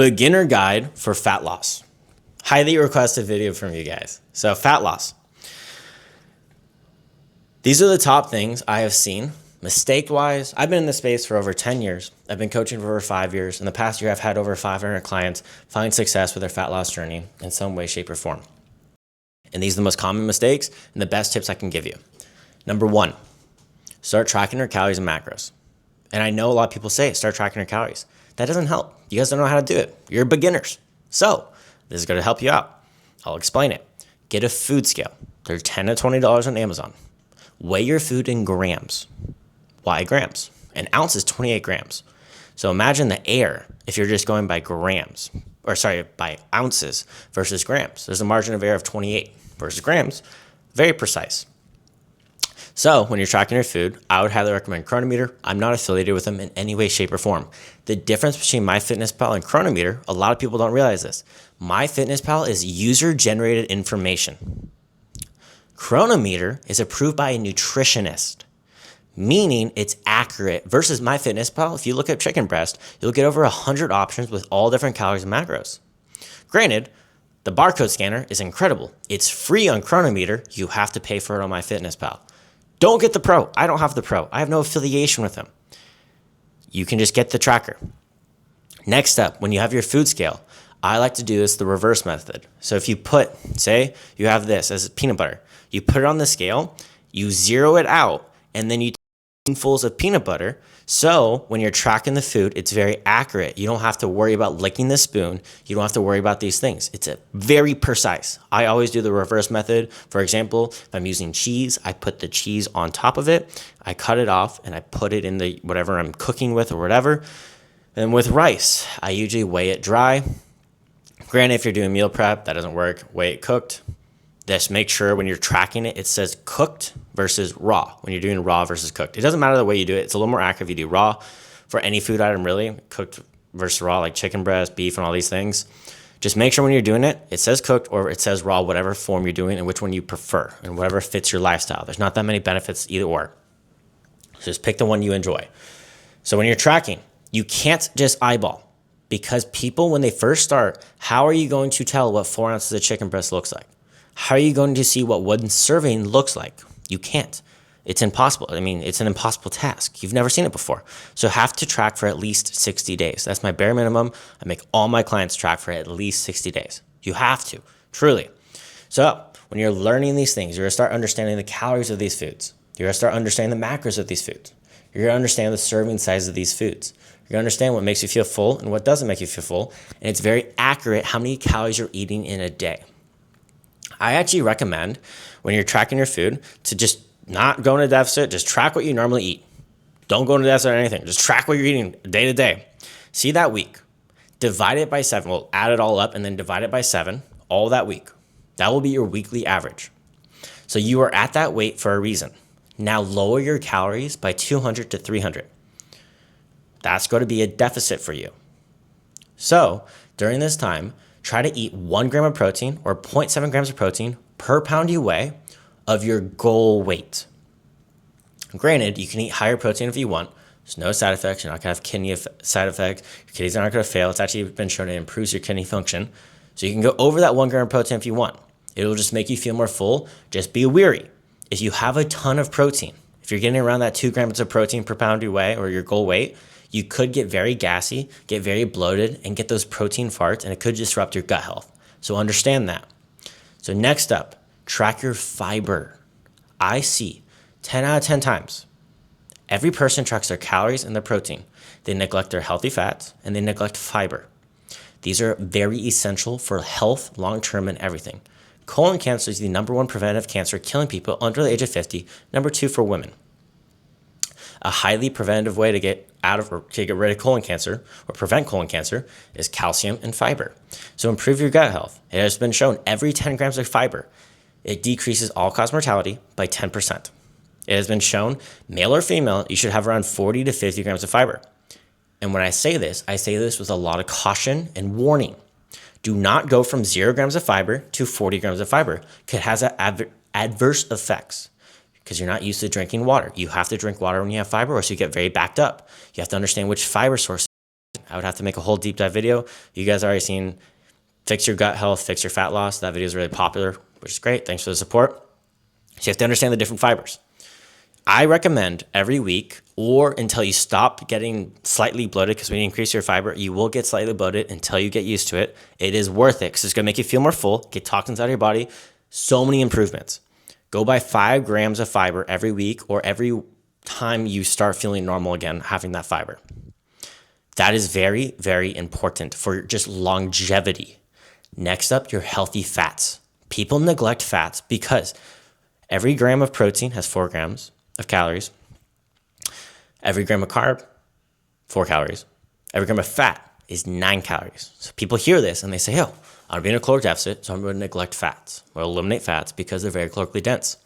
Beginner guide for fat loss. Highly requested video from you guys. So fat loss. These are the top things I have seen mistake-wise. I've been in this space for over 10 years. I've been coaching for over 5 years. In the past year, I've had over 500 clients find success with their fat loss journey in some way, shape, or form. And these are the most common mistakes and the best tips I can give you. Number one, start tracking your calories and macros. And I know a lot of people say, start tracking your calories. That doesn't help. You guys don't know how to do it. You're beginners. So this is going to help you out. I'll explain it. Get a food scale. They're $10 to $20 on Amazon. Weigh your food in grams. Why grams? An ounce is 28 grams. So imagine the air if you're just going by grams, by ounces versus grams. There's a margin of error of 28 versus grams. Very precise. So when you're tracking your food, I would highly recommend Cronometer. I'm not affiliated with them in any way, shape, or form. The difference between MyFitnessPal and Cronometer, a lot of people don't realize this. MyFitnessPal is user-generated information. Cronometer is approved by a nutritionist, meaning it's accurate versus MyFitnessPal. If you look at chicken breast, you'll get over 100 options with all different calories and macros. Granted, the barcode scanner is incredible. It's free on Cronometer. You have to pay for it on MyFitnessPal. Don't get the Pro. I don't have the Pro. I have no affiliation with them. You can just get the tracker. Next up, when you have your food scale, I like to do this the reverse method. So if you say you have this as peanut butter, you put it on the scale, you zero it out, and then you take spoonfuls of peanut butter. So when you're tracking the food, it's very accurate. You don't have to worry about licking the spoon. You don't have to worry about these things. It's very precise. I always do the reverse method. For example, if I'm using cheese, I put the cheese on top of it. I cut it off and I put it in the whatever I'm cooking with or whatever. And with rice, I usually weigh it dry. Granted, if you're doing meal prep, that doesn't work. Weigh it cooked. Just make sure when you're tracking it, it says cooked versus raw when you're doing raw versus cooked. It doesn't matter the way you do it. It's a little more accurate if you do raw for any food item, really. Cooked versus raw, like chicken breast, beef, and all these things. Just make sure when you're doing it, it says cooked or it says raw, whatever form you're doing and which one you prefer and whatever fits your lifestyle. There's not that many benefits either or. So just pick the one you enjoy. So when you're tracking, you can't just eyeball because people, when they first start, how are you going to tell what 4 ounces of chicken breast looks like? How are you going to see what one serving looks like? You can't. It's impossible. I mean, it's an impossible task. You've never seen it before. So have to track for at least 60 days. That's my bare minimum. I make all my clients track for at least 60 days. You have to, truly. So when you're learning these things, you're going to start understanding the calories of these foods. You're going to start understanding the macros of these foods. You're going to understand the serving size of these foods. You're going to understand what makes you feel full and what doesn't make you feel full. And it's very accurate how many calories you're eating in a day. I actually recommend when you're tracking your food to just not go into deficit, just track what you normally eat. Don't go into deficit or anything. Just track what you're eating day to day. See that week. Divide it by 7. Well, add it all up and then divide it by 7 all that week. That will be your weekly average. So you are at that weight for a reason. Now lower your calories by 200 to 300. That's going to be a deficit for you. So during this time, try to eat 1 gram of protein or 0.7 grams of protein per pound you weigh of your goal weight. Granted, you can eat higher protein if you want. There's no side effects. You're not going to have kidney side effects. Your kidneys are not going to fail. It's actually been shown it improves your kidney function. So you can go over that 1 gram of protein if you want. It will just make you feel more full. Just be wary. If you have a ton of protein, if you're getting around that 2 grams of protein per pound you weigh or your goal weight, you could get very gassy, get very bloated, and get those protein farts, and it could disrupt your gut health. So understand that. So next up, track your fiber. I see 10 out of 10 times, every person tracks their calories and their protein. They neglect their healthy fats, and they neglect fiber. These are very essential for health, long-term, and everything. Colon cancer is the #1 preventive cancer killing people under the age of 50, #2 for women. A highly preventative way to get rid of colon cancer or prevent colon cancer is calcium and fiber. So improve your gut health. It has been shown every 10 grams of fiber, it decreases all-cause mortality by 10%. It has been shown, male or female, you should have around 40 to 50 grams of fiber. And when I say this with a lot of caution and warning. Do not go from 0 grams of fiber to 40 grams of fiber because it has adverse effects. Because you're not used to drinking water. You have to drink water when you have fiber or else you get very backed up. You have to understand which fiber source I would have to make a whole deep dive video. You guys already seen Fix Your Gut Health, Fix Your Fat Loss. That video is really popular, which is great. Thanks for the support. So you have to understand the different fibers. I recommend every week or until you stop getting slightly bloated, because when you increase your fiber, you will get slightly bloated until you get used to it. It is worth it because it's going to make you feel more full, get toxins out of your body. So many improvements. Go by 5 grams of fiber every week or every time you start feeling normal again, having that fiber. That is very, very important for just longevity. Next up, your healthy fats. People neglect fats because every gram of protein has 4 grams of calories. Every gram of carb, 4 calories. Every gram of fat is 9 calories. So people hear this and they say, oh, I'm being a caloric deficit, so I'm going to neglect fats. Or eliminate fats because they're very calorically dense.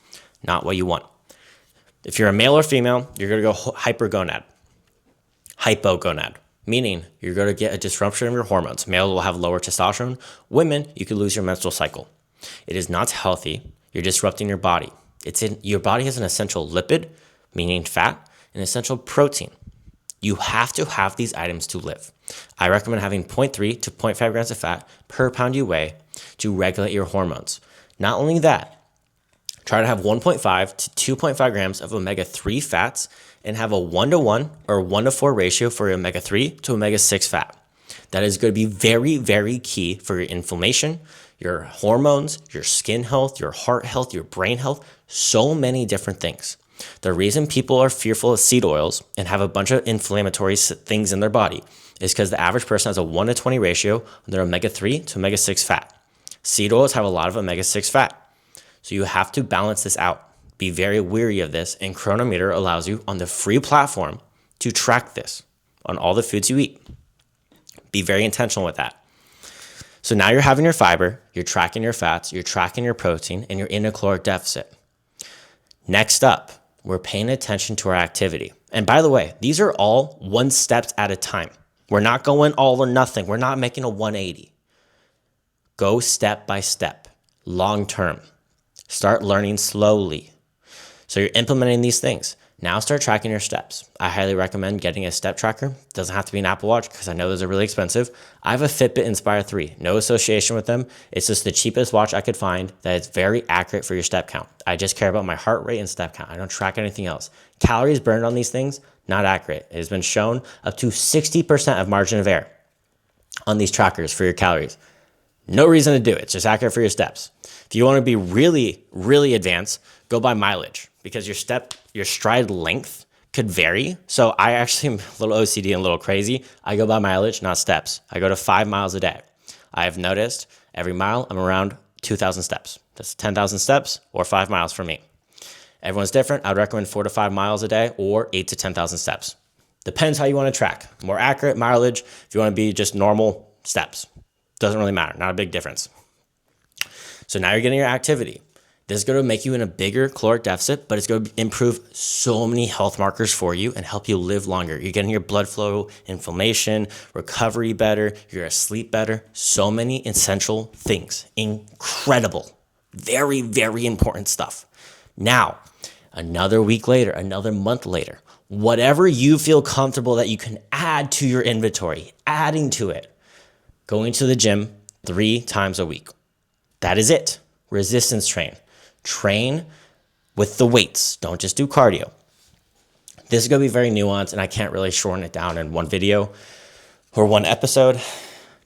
Not what you want. If you're a male or female, you're going to go hypergonad. Hypogonad, meaning you're going to get a disruption of your hormones. Males will have lower testosterone. Women, you could lose your menstrual cycle. It is not healthy. You're disrupting your body. Your body has an essential lipid, meaning fat, and essential protein. You have to have these items to live. I recommend having 0.3 to 0.5 grams of fat per pound you weigh to regulate your hormones. Not only that, try to have 1.5 to 2.5 grams of omega-3 fats and have a 1-to-1 or 1-to-4 ratio for your omega-3 to omega-6 fat. That is going to be very, very key for your inflammation, your hormones, your skin health, your heart health, your brain health, so many different things. The reason people are fearful of seed oils and have a bunch of inflammatory things in their body is because the average person has a 1-to-20 ratio on their omega-3 to omega-6 fat. Seed oils have a lot of omega-6 fat. So you have to balance this out. Be very wary of this, and Cronometer allows you on the free platform to track this on all the foods you eat. Be very intentional with that. So now you're having your fiber, you're tracking your fats, you're tracking your protein, and you're in a caloric deficit. Next up, we're paying attention to our activity. And by the way, these are all 1 step at a time. We're not going all or nothing. We're not making a 180. Go step by step, long term. Start learning slowly. So you're implementing these things. Now start tracking your steps. I highly recommend getting a step tracker. It doesn't have to be an Apple Watch because I know those are really expensive. I have a Fitbit Inspire 3. No association with them. It's just the cheapest watch I could find that is very accurate for your step count. I just care about my heart rate and step count. I don't track anything else. Calories burned on these things, not accurate. It has been shown up to 60% of margin of error on these trackers for your calories. No reason to do it. It's just accurate for your steps. If you want to be really, really advanced, go by mileage because your stride length could vary. So I actually am a little OCD and a little crazy. I go by mileage, not steps. I go to 5 miles a day. I have noticed every mile I'm around 2,000 steps. That's 10,000 steps or 5 miles for me. Everyone's different. I would recommend 4 to 5 miles a day or 8 to 10,000 steps. Depends how you want to track. More accurate mileage. If you want to be just normal steps. Doesn't really matter. Not a big difference. So now you're getting your activity. This is going to make you in a bigger caloric deficit, but it's going to improve so many health markers for you and help you live longer. You're getting your blood flow, inflammation, recovery better. You're going to sleep better. So many essential things. Incredible. Very, very important stuff. Now, another week later, another month later, whatever you feel comfortable that you can add to your inventory, adding to it. Going to the gym 3 times a week. That is it. Resistance train. Train with the weights. Don't just do cardio. This is going to be very nuanced, and I can't really shorten it down in one video or one episode.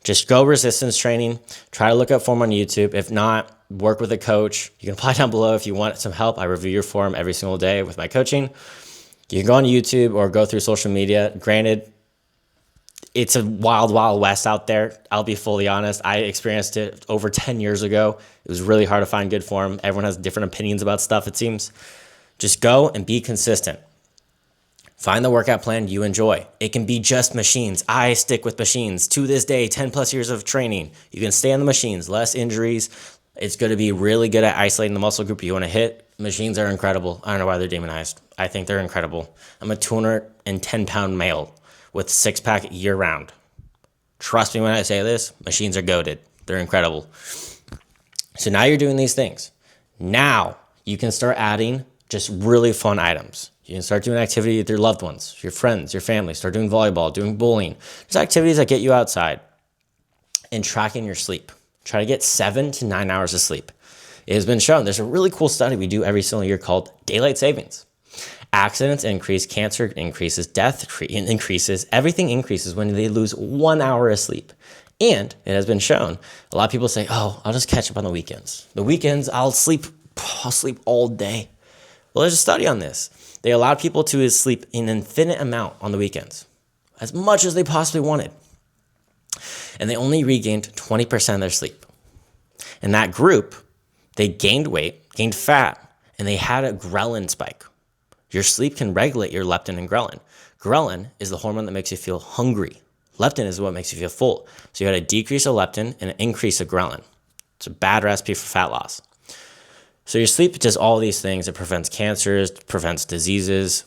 Just go resistance training. Try to look up form on YouTube. If not, work with a coach. You can apply down below if you want some help. I review your form every single day with my coaching. You can go on YouTube or go through social media. Granted, it's a wild, wild west out there. I'll be fully honest. I experienced it over 10 years ago. It was really hard to find good form. Everyone has different opinions about stuff, it seems. Just go and be consistent. Find the workout plan you enjoy. It can be just machines. I stick with machines. To this day, 10 plus years of training. You can stay on the machines, less injuries. It's going to be really good at isolating the muscle group you want to hit. Machines are incredible. I don't know why they're demonized. I think they're incredible. I'm a 210-pound male with 6-pack year-round. Trust me when I say this, machines are goated. They're incredible. So now you're doing these things. Now you can start adding just really fun items. You can start doing activity with your loved ones, your friends, your family. Start doing volleyball, doing bowling. There's activities that get you outside. And tracking your sleep. Try to get 7 to 9 hours of sleep. It has been shown. There's a really cool study we do every single year called daylight savings. Accidents increase, cancer increases, death increases, everything increases when they lose 1 hour of sleep. And it has been shown, a lot of people say, oh, I'll just catch up on the weekends. The weekends, I'll sleep all day. Well, there's a study on this. They allowed people to sleep an infinite amount on the weekends, as much as they possibly wanted. And they only regained 20% of their sleep. In that group, they gained weight, gained fat, and they had a ghrelin spike. Your sleep can regulate your leptin and ghrelin. Ghrelin is the hormone that makes you feel hungry. Leptin is what makes you feel full. So you had a decrease of leptin and an increase of ghrelin. It's a bad recipe for fat loss. So your sleep does all these things. It prevents cancers, prevents diseases.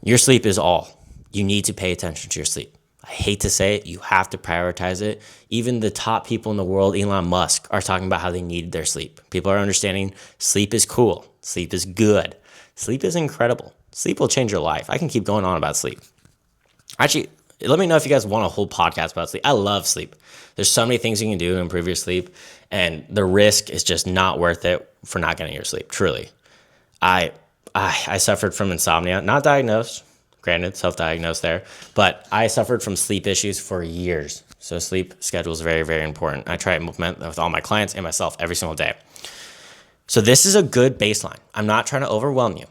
Your sleep is all. You need to pay attention to your sleep. I hate to say it, you have to prioritize it. Even the top people in the world, Elon Musk, are talking about how they need their sleep. People are understanding sleep is cool. Sleep is good. Sleep is incredible. Sleep will change your life. I can keep going on about sleep. Actually, let me know if you guys want a whole podcast about sleep. I love sleep. There's so many things you can do to improve your sleep, and the risk is just not worth it for not getting your sleep, truly. I suffered from insomnia, not diagnosed. Granted, self-diagnosed there, but I suffered from sleep issues for years. So sleep schedule is very, very important. I try to implement that with all my clients and myself every single day. So this is a good baseline. I'm not trying to overwhelm you.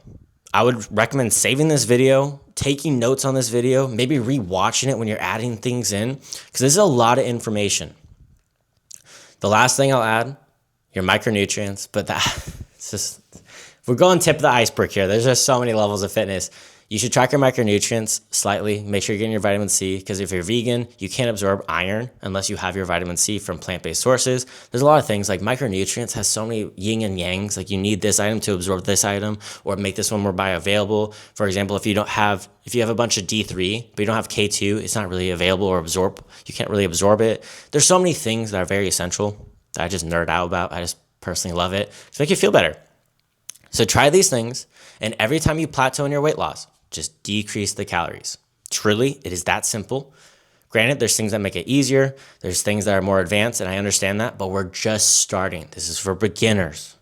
I would recommend saving this video, taking notes on this video, maybe rewatching it when you're adding things in, because this is a lot of information. The last thing I'll add, your micronutrients, but it's just, we're going tip of the iceberg here. There's just so many levels of fitness. You should track your micronutrients slightly. Make sure you're getting your vitamin C, because if you're vegan, you can't absorb iron unless you have your vitamin C from plant-based sources. There's a lot of things like micronutrients has so many yin and yangs. Like you need this item to absorb this item or make this one more bioavailable. For example, if you have a bunch of D3, but you don't have K2, it's not really available or absorb. You can't really absorb it. There's so many things that are very essential that I just nerd out about. I just personally love it. To make you feel better. So try these things, and every time you plateau in your weight loss, just decrease the calories. Truly, it is that simple. Granted, there's things that make it easier. There's things that are more advanced, and I understand that, but we're just starting. This is for beginners.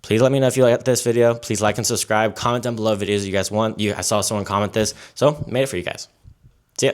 Please let me know if you like this video. Please like and subscribe. Comment down below videos you guys want. I saw someone comment this, so I made it for you guys. See ya.